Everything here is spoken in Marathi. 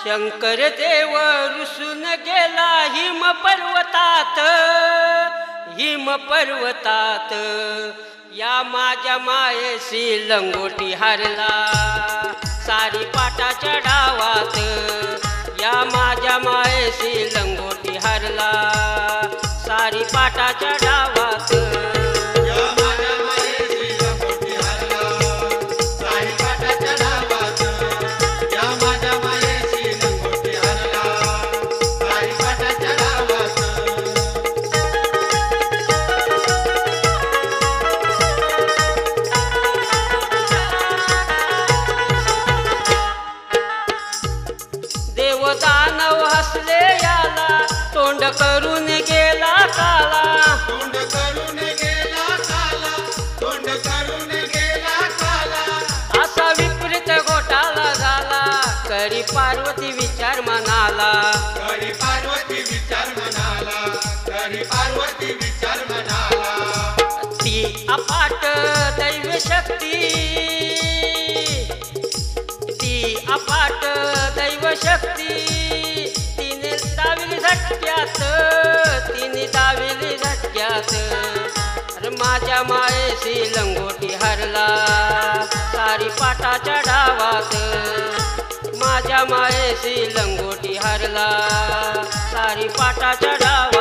शंकर देव रुसून गेला हिम पर्वतात या माझ्या मायेशी लंगोटी हारला सारी पाटाच्या डावात या माझ्या मायेशी लंगोटी हारला सारी पाटाच्या डावात दानव हसले याला तोंड करून गेला काला असा विपरीत घोटाळा झाला करी पार्वती विचार मनाला ती अफाट दैव शक्ती अफाट दैव शक्ती तिने दाविली झटक्यात अरे माझ्या मायेशी लंगोटी हरला सारी पाटाच्या डावात माझ्या मायेशी लंगोटी हरला सारी पाटाच्या डावात